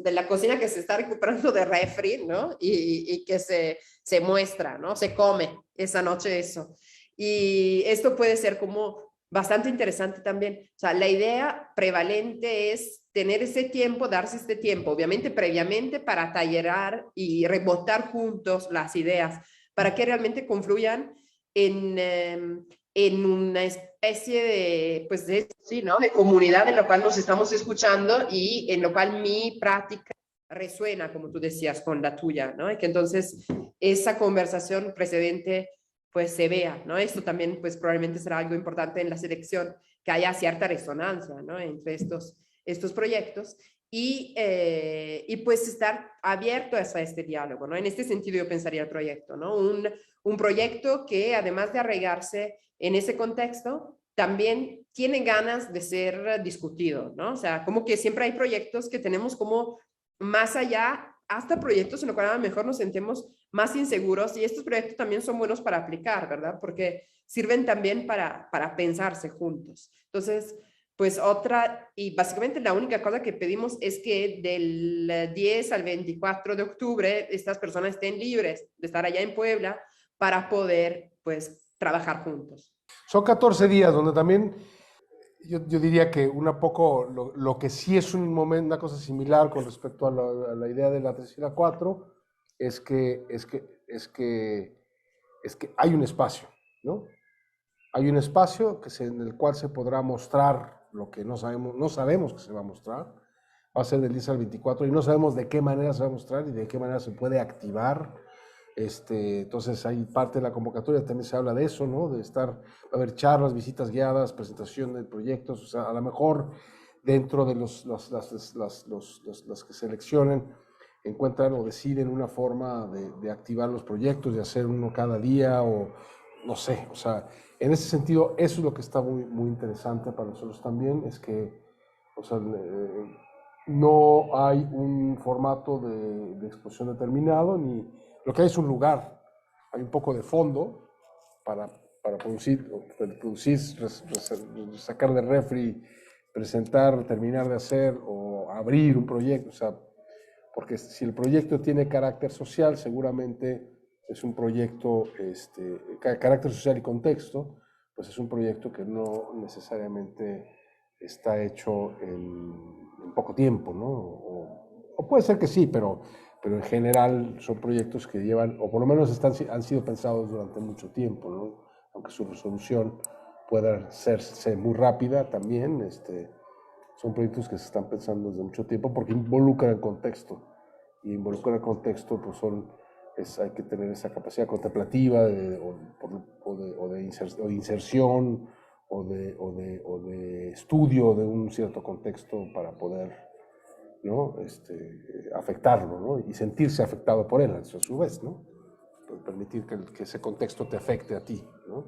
la cocina que se está recuperando de refri, ¿no? Y que se muestra, ¿no? Se come esa noche eso. Y esto puede ser como bastante interesante también. O sea, la idea prevalente es tener ese tiempo, darse este tiempo, obviamente previamente, para tallerar y rebotar juntos las ideas, para que realmente confluyan en una especie de, pues sí, ¿no? De comunidad en la cual nos estamos escuchando y en lo cual mi práctica resuena, como tú decías, con la tuya, ¿no? Y que entonces esa conversación precedente pues se vea, ¿no? Esto también pues probablemente será algo importante en la selección, que haya cierta resonancia, ¿no? Entre estos proyectos y pues estar abierto a este diálogo, ¿no? En este sentido yo pensaría el proyecto, ¿no? Un proyecto que además de arraigarse en ese contexto, también tiene ganas de ser discutido, ¿no? O sea, como que siempre hay proyectos que tenemos como más allá, hasta proyectos en los cuales a lo mejor nos sentimos más inseguros y estos proyectos también son buenos para aplicar, ¿verdad? Porque sirven también para pensarse juntos. Entonces, pues otra, y básicamente la única cosa que pedimos es que del 10 al 24 de octubre estas personas estén libres de estar allá en Puebla para poder, pues, trabajar juntos. Son 14 días donde también yo diría que lo que sí es un momento, una cosa similar con respecto a la idea de la 3 y la 4, es que hay un espacio, ¿no? Hay un espacio en el cual se podrá mostrar lo que no sabemos que se va a mostrar. Va a ser del 10 al 24 y no sabemos de qué manera se va a mostrar y de qué manera se puede activar. Entonces, hay parte de la convocatoria, también se habla de eso, ¿no? Va a haber charlas, visitas guiadas, presentación de proyectos, o sea, a lo mejor dentro de los que seleccionen, encuentran o deciden una forma de activar los proyectos, de hacer uno cada día o no sé, o sea, en ese sentido, eso es lo que está muy, muy interesante para nosotros también, es que, o sea, no hay un formato de exposición determinado, ni lo que hay es un lugar, hay un poco de fondo para producir, sacar de refri, presentar, terminar de hacer o abrir un proyecto, o sea, porque si el proyecto tiene carácter social, seguramente es un proyecto, carácter social y contexto, pues es un proyecto que no necesariamente está hecho en poco tiempo, ¿no? O puede ser que sí, pero en general son proyectos que llevan, o por lo menos han sido pensados durante mucho tiempo, ¿no? Aunque su resolución pueda ser muy rápida también, son proyectos que se están pensando desde mucho tiempo porque involucran el contexto. Y involucrar el contexto, pues hay que tener esa capacidad contemplativa de inserción o de estudio de un cierto contexto para poder, ¿no? Afectarlo, ¿no? Y sentirse afectado por él a su vez, ¿no? Permitir que ese contexto te afecte a ti, ¿no?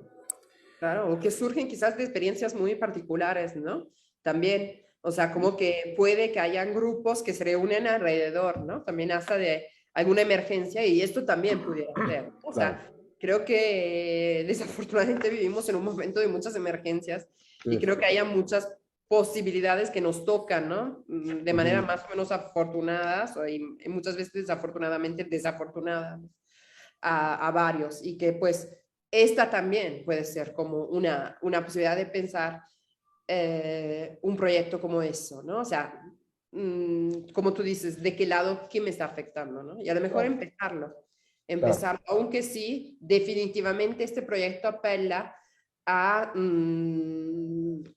Claro, o que surgen quizás de experiencias muy particulares, ¿no? También, o sea, como que puede que hayan grupos que se reúnen alrededor, ¿no? También hasta de alguna emergencia y esto también pudiera ser, ¿no? O Claro. sea, creo que desafortunadamente vivimos en un momento de muchas emergencias y Sí. creo que haya muchas posibilidades que nos tocan, ¿no? De manera Ujú. más o menos afortunadas y muchas veces desafortunadamente desafortunadas a varios y que pues esta también puede ser como una posibilidad de pensar un proyecto como eso, ¿no? O sea, como tú dices, ¿de qué lado, qué me está afectando, ¿no? Y a lo mejor Claro, claro. empezarlo, aunque sí, definitivamente este proyecto apela a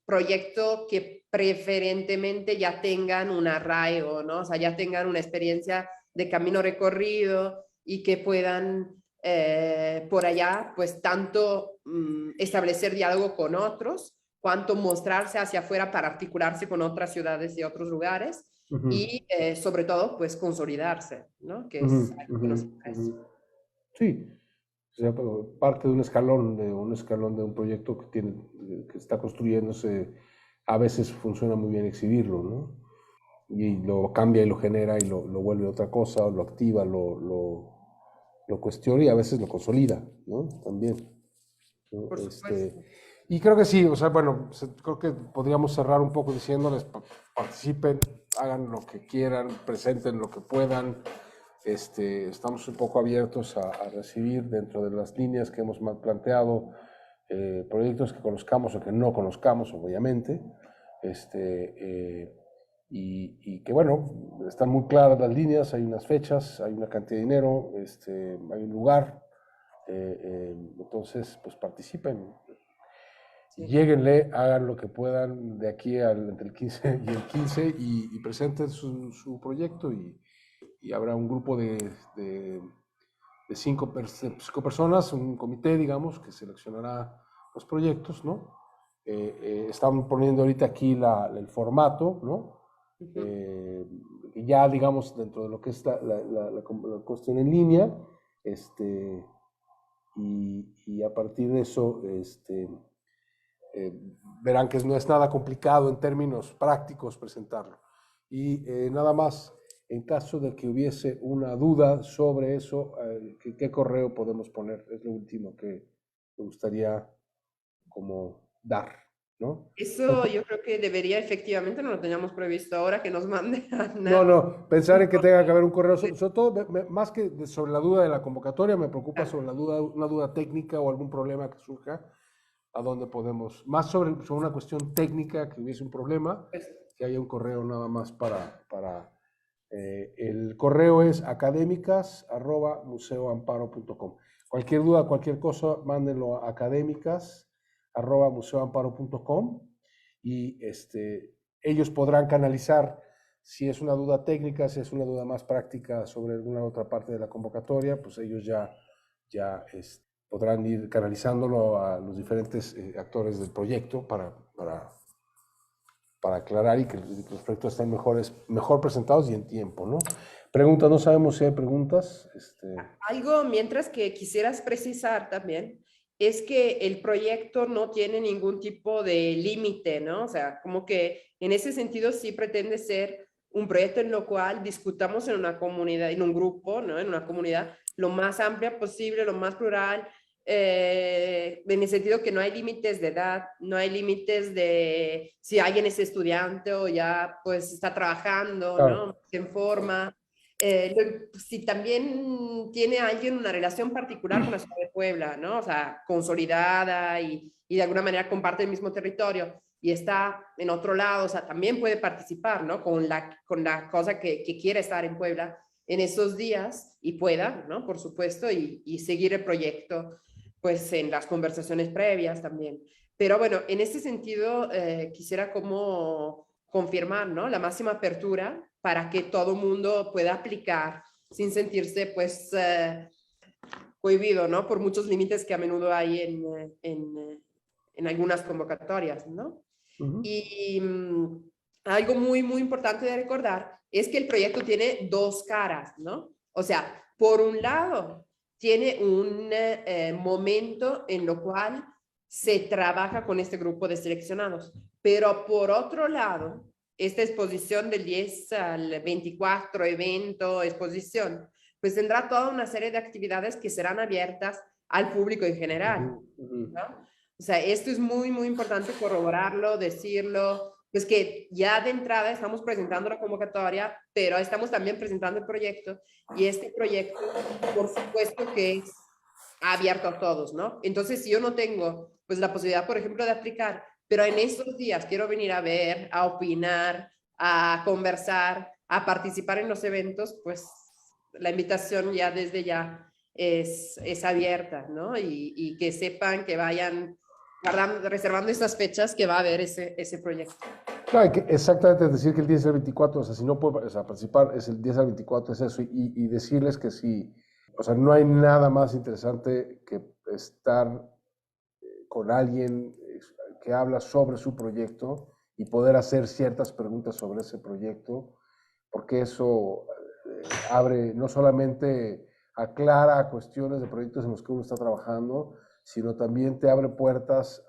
proyectos que preferentemente ya tengan un arraigo, ¿no? O sea, ya tengan una experiencia de camino recorrido y que puedan por allá, pues tanto establecer diálogo con otros, cuanto mostrarse hacia afuera para articularse con otras ciudades y otros lugares Ujú, y sobre todo, pues consolidarse, ¿no? Que ujú, es algo que ujú, nos interesa. ujú. Sí, o sea, parte de un escalón de un proyecto que está construyéndose, a veces funciona muy bien exhibirlo, ¿no? Y lo cambia y lo genera y lo vuelve otra cosa, o lo activa, lo cuestiona y a veces lo consolida, ¿no? También, ¿no? Por supuesto. Y creo que sí, o sea, bueno, creo que podríamos cerrar un poco diciéndoles, participen, hagan lo que quieran, presenten lo que puedan. Estamos un poco abiertos a recibir dentro de las líneas que hemos planteado proyectos que conozcamos o que no conozcamos, obviamente. Y que bueno, están muy claras las líneas, hay unas fechas, hay una cantidad de dinero, hay un lugar. Entonces, pues participen, Sí. lléguenle, hagan lo que puedan de aquí entre el 15 y el 15 y presenten su proyecto y habrá un grupo de de cinco personas, un comité, digamos, que seleccionará los proyectos, ¿no? Estamos poniendo ahorita aquí el formato, ¿no? Ya, digamos, dentro de lo que es la cuestión en línea, y a partir de eso, verán que no es nada complicado en términos prácticos presentarlo. Y nada más, en caso de que hubiese una duda sobre eso, ¿qué correo podemos poner? Es lo último que me gustaría como dar, ¿no? Eso yo creo que debería, efectivamente, no lo teníamos previsto ahora, que nos mande No, pensar un en que tenga que correo. haber un correo, sobre todo, más que sobre la duda de la convocatoria, me preocupa Claro. sobre una duda técnica o algún problema que surja, a dónde podemos, más sobre una cuestión técnica, que hubiese un problema, Pues, que haya un correo nada más el correo es académicas@museoamparo.com. Cualquier duda, cualquier cosa, mándenlo a académicas@museoamparo.com y ellos podrán canalizar si es una duda técnica, si es una duda más práctica sobre alguna otra parte de la convocatoria, pues ellos ya podrán ir canalizándolo a los diferentes actores del proyecto para aclarar y que los proyectos estén mejor presentados y en tiempo, ¿no? Preguntas, no sabemos si hay preguntas. algo mientras que quisieras precisar también es que el proyecto no tiene ningún tipo de límite, ¿no? O sea, como que en ese sentido sí pretende ser un proyecto en lo cual discutamos en una comunidad, en un grupo, ¿no? En una comunidad lo más amplia posible, lo más plural, en el sentido que no hay límites de edad, no hay límites de si alguien es estudiante o ya pues está trabajando, Claro. ¿no? Se forma. Si también tiene alguien una relación particular con la ciudad de Puebla, ¿no? O sea, consolidada y de alguna manera comparte el mismo territorio y está en otro lado, o sea, también puede participar, ¿no? Con la cosa que quiere estar en Puebla en esos días y pueda, ¿no? Por supuesto, y seguir el proyecto, pues en las conversaciones previas también. Pero bueno, en ese sentido, quisiera como confirmar, ¿no? La máxima apertura para que todo mundo pueda aplicar sin sentirse, pues, cohibido, ¿no? Por muchos límites que a menudo hay en algunas convocatorias, ¿no? Y algo muy, muy importante de recordar es que el proyecto tiene dos caras, ¿no? O sea, por un lado, tiene un momento en lo cual se trabaja con este grupo de seleccionados, pero por otro lado, esta exposición del 10 al 24, evento, exposición, pues tendrá toda una serie de actividades que serán abiertas al público en general, ¿no? O sea, esto es muy, muy importante corroborarlo, decirlo, pues que ya de entrada estamos presentando la convocatoria, pero estamos también presentando el proyecto y este proyecto, por supuesto que es abierto a todos, ¿no? Entonces, si yo no tengo, pues la posibilidad, por ejemplo, de aplicar, pero en estos días quiero venir a ver, a opinar, a conversar, a participar en los eventos, pues la invitación ya desde ya es abierta, ¿no? Y que sepan que vayan reservando esas fechas que va a haber ese proyecto. Claro, exactamente, decir que el 10 al 24, o sea, si no puede, o sea, participar es el 10 al 24, es eso, y decirles que sí, o sea, no hay nada más interesante que estar con alguien que habla sobre su proyecto y poder hacer ciertas preguntas sobre ese proyecto, porque eso abre, no solamente aclara cuestiones de proyectos en los que uno está trabajando, sino también te abre puertas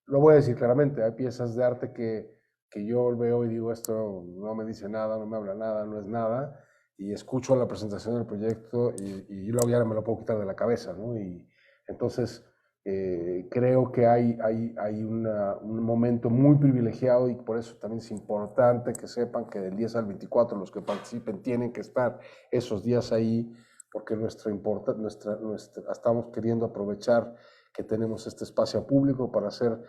lo voy a decir claramente, hay piezas de arte que yo veo y digo, esto no me dice nada, no me habla nada, no es nada, y escucho la presentación del proyecto y luego ya me lo puedo quitar de la cabeza, ¿no? Y entonces creo que hay un momento muy privilegiado y por eso también es importante que sepan que del 10 al 24 los que participen tienen que estar esos días ahí, porque estamos queriendo aprovechar que tenemos este espacio público para hacer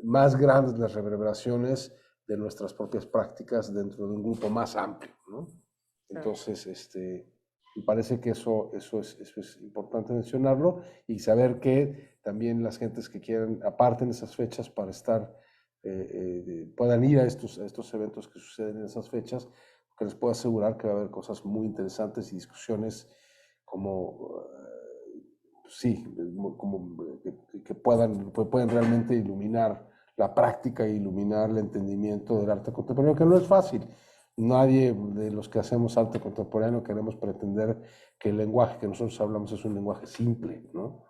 más grandes las reverberaciones de nuestras propias prácticas dentro de un grupo más amplio, ¿no? Entonces, me parece que eso es importante mencionarlo y saber que también las gentes que quieran aparten esas fechas para estar, puedan ir a estos eventos que suceden en esas fechas, que les puedo asegurar que va a haber cosas muy interesantes y discusiones sí, como que pueden realmente iluminar la práctica e iluminar el entendimiento del arte contemporáneo, que no es fácil. Nadie de los que hacemos arte contemporáneo queremos pretender que el lenguaje que nosotros hablamos es un lenguaje simple, ¿no?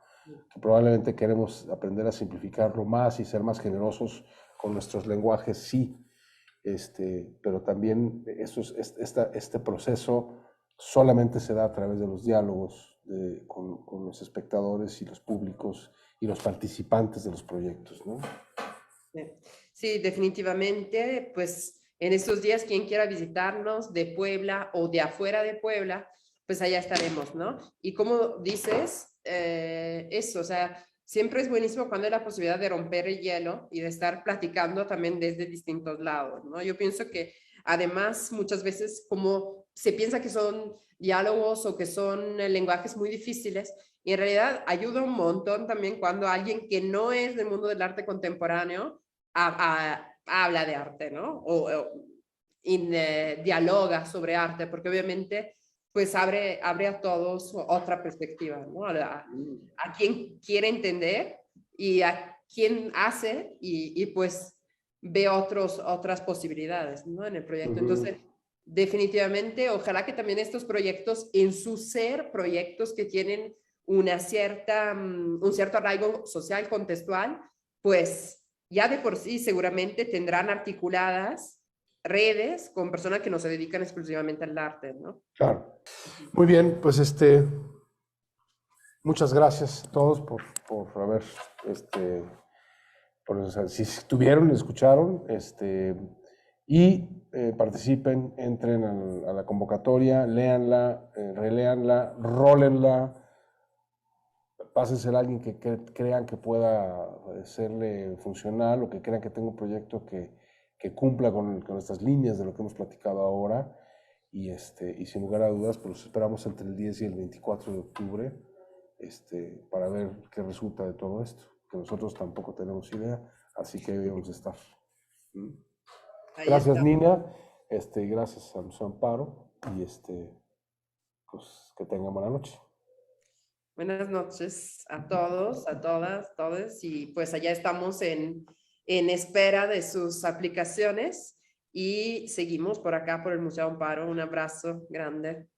Que probablemente queremos aprender a simplificarlo más y ser más generosos con nuestros lenguajes, sí, pero también este proceso solamente se da a través de los diálogos con los espectadores y los públicos y los participantes de los proyectos, ¿no? Sí, definitivamente, pues en estos días quien quiera visitarnos de Puebla o de afuera de Puebla, pues allá estaremos, ¿no? Y como dices, eso, o sea, siempre es buenísimo cuando hay la posibilidad de romper el hielo y de estar platicando también desde distintos lados, ¿no? Yo pienso que además muchas veces como se piensa que son diálogos o que son lenguajes muy difíciles, y en realidad ayuda un montón también cuando alguien que no es del mundo del arte contemporáneo habla de arte, ¿no? Dialoga sobre arte, porque obviamente pues abre a todos otra perspectiva, ¿no? A quien quiere entender y a quien hace y pues ve otras posibilidades, ¿no? En el proyecto. Entonces, definitivamente, ojalá que también estos proyectos, en su ser, proyectos que tienen un cierto arraigo social contextual, pues ya de por sí seguramente tendrán articuladas redes con personas que no se dedican exclusivamente al arte, ¿no? Claro. Muy bien, pues muchas gracias a todos por haber, si estuvieron, escucharon, y participen, entren a la convocatoria, léanla, reléanla, rólenla, pásensela a alguien que crean que pueda serle funcional o que crean que tenga un proyecto que cumpla con estas líneas de lo que hemos platicado ahora. Y sin lugar a dudas, pues los esperamos entre el 10 y el 24 de octubre para ver qué resulta de todo esto, que nosotros tampoco tenemos idea, así que debemos estar. Gracias, Nina, gracias a Museo Amparo, y pues que tengan buena noche. Buenas noches a todos, a todas, todos, y pues allá estamos en espera de sus aplicaciones y seguimos por acá por el Museo Amparo. Un abrazo grande.